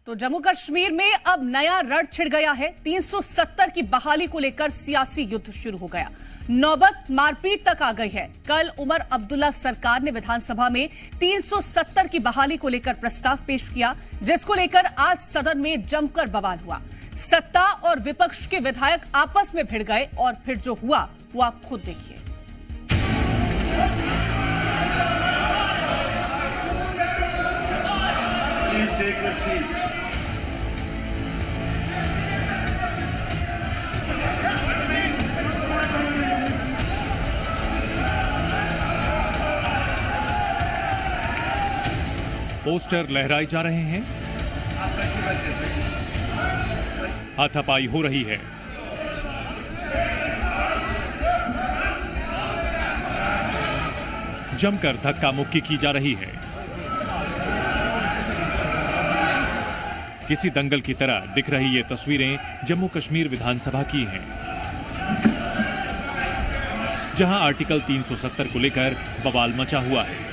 तो जम्मू कश्मीर में अब नया रण छिड़ गया है। 370 की बहाली को लेकर सियासी युद्ध शुरू हो गया। नौबत मारपीट तक आ गई है। कल उमर अब्दुल्ला सरकार ने विधानसभा में 370 की बहाली को लेकर प्रस्ताव पेश किया, जिसको लेकर आज सदन में जमकर बवाल हुआ। सत्ता और विपक्ष के विधायक आपस में भिड़ गए और फिर जो हुआ वो आप खुद देखिए। पोस्टर लहराए जा रहे हैं, हाथापाई हो रही है। जमकर धक्का मुक्की की जा रही है। किसी दंगल की तरह दिख रही ये तस्वीरें जम्मू कश्मीर विधानसभा की हैं, जहां आर्टिकल 370 को लेकर बवाल मचा हुआ है।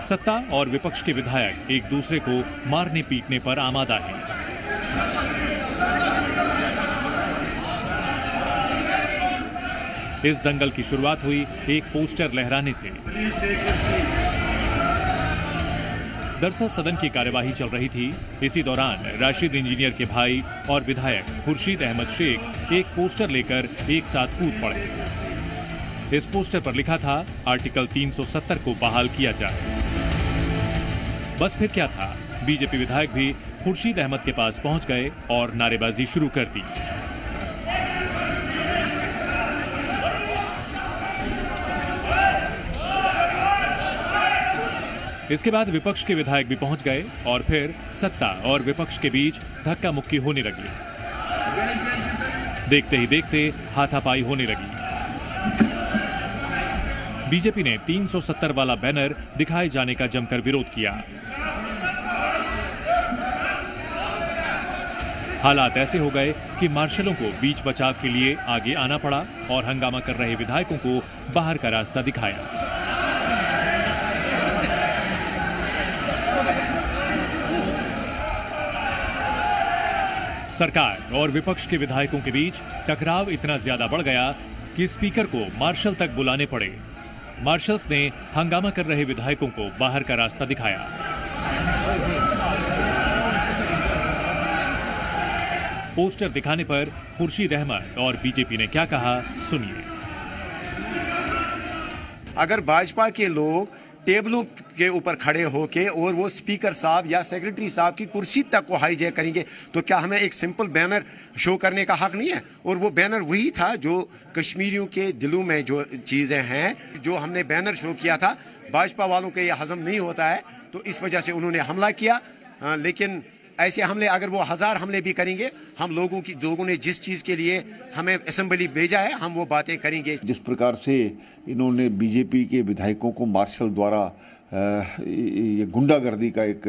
सत्ता और विपक्ष के विधायक एक दूसरे को मारने पीटने पर आमादा हैं। इस दंगल की शुरुआत हुई एक पोस्टर लहराने से। दरअसल सदन की कार्यवाही चल रही थी। इसी दौरान राशिद इंजीनियर के भाई और विधायक खुर्शीद अहमद शेख एक पोस्टर लेकर एक साथ कूद पड़े। इस पोस्टर पर लिखा था, आर्टिकल 370 को बहाल किया जाए। बस फिर क्या था, बीजेपी विधायक भी खुर्शीद अहमद के पास पहुंच गए और नारेबाजी शुरू कर दी। इसके बाद विपक्ष के विधायक भी पहुंच गए और फिर सत्ता और विपक्ष के बीच धक्का मुक्की होने लगी। देखते ही देखते हाथापाई होने लगी। बीजेपी ने 370 वाला बैनर दिखाए जाने का जमकर विरोध किया। हालात ऐसे हो गए कि मार्शलों को बीच बचाव के लिए आगे आना पड़ा और हंगामा कर रहे विधायकों को बाहर का रास्ता दिखाया। सरकार और विपक्ष के विधायकों के बीच टकराव इतना ज्यादा बढ़ गया कि स्पीकर को मार्शल तक बुलाने पड़े। मार्शल्स ने हंगामा कर रहे विधायकों को बाहर का रास्ता दिखाया। पोस्टर दिखाने पर खुर्शीद अहमद और बीजेपी ने क्या कहा, सुनिए। अगर भाजपा के लोग टेबलों के ऊपर खड़े होके और वो स्पीकर साहब या सेक्रेटरी साहब की कुर्सी तक को हाईजैक करेंगे, तो क्या हमें एक सिंपल बैनर शो करने का हक नहीं है? और वो बैनर वही था जो कश्मीरियों के दिलों में जो चीज़ें हैं, जो हमने बैनर शो किया था। भाजपा वालों के ये हजम नहीं होता है, तो इस वजह से उन्होंने हमला किया। लेकिन ऐसे हमले अगर वो 1000 हमले भी करेंगे, हम लोगों ने जिस चीज़ के लिए हमें असेंबली भेजा है, हम वो बातें करेंगे। जिस प्रकार से इन्होंने बीजेपी के विधायकों को मार्शल द्वारा ये गुंडागर्दी का एक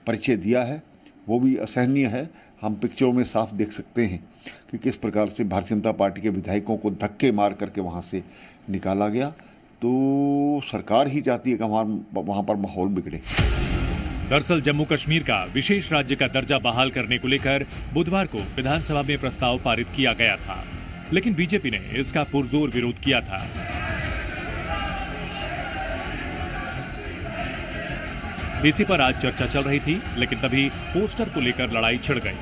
परिचय दिया है, वो भी असहनीय है। हम पिक्चरों में साफ देख सकते हैं कि किस प्रकार से भारतीय जनता पार्टी के विधायकों को धक्के मार करके वहाँ से निकाला गया। तो सरकार ही चाहती है कि वहाँ पर माहौल बिगड़े। दरअसल जम्मू कश्मीर का विशेष राज्य का दर्जा बहाल करने को लेकर बुधवार को विधानसभा में प्रस्ताव पारित किया गया था, लेकिन बीजेपी ने इसका पुरजोर विरोध किया था। इसी पर आज चर्चा चल रही थी, लेकिन तभी पोस्टर को लेकर लड़ाई छिड़ गई।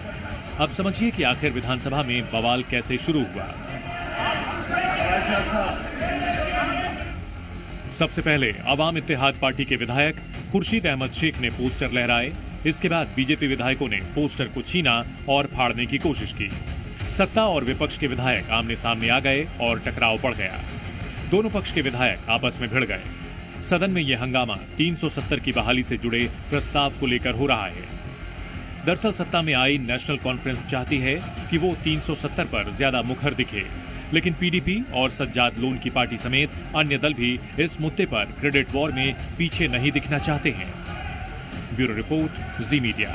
अब समझिए कि आखिर विधानसभा में बवाल कैसे शुरू हुआ। सबसे पहले अवाम इत्तेहाद पार्टी के विधायक खुर्शीद अहमद शेख ने पोस्टर लहराए। इसके बाद बीजेपी विधायकों ने पोस्टर को छीना और फाड़ने की कोशिश की। सत्ता और विपक्ष के विधायक आमने सामने आ गए और टकराव बढ़ गया। दोनों पक्ष के विधायक आपस में भिड़ गए। सदन में यह हंगामा 370 की बहाली से जुड़े प्रस्ताव को लेकर हो रहा है। दरअसल सत्ता में आई नेशनल कॉन्फ्रेंस चाहती है कि वो 370 पर ज्यादा मुखर दिखे, लेकिन पीडीपी और सज्जाद लोन की पार्टी समेत अन्य दल भी इस मुद्दे पर क्रेडिट वॉर में पीछे नहीं दिखना चाहते हैं। ब्यूरो रिपोर्ट, जी मीडिया।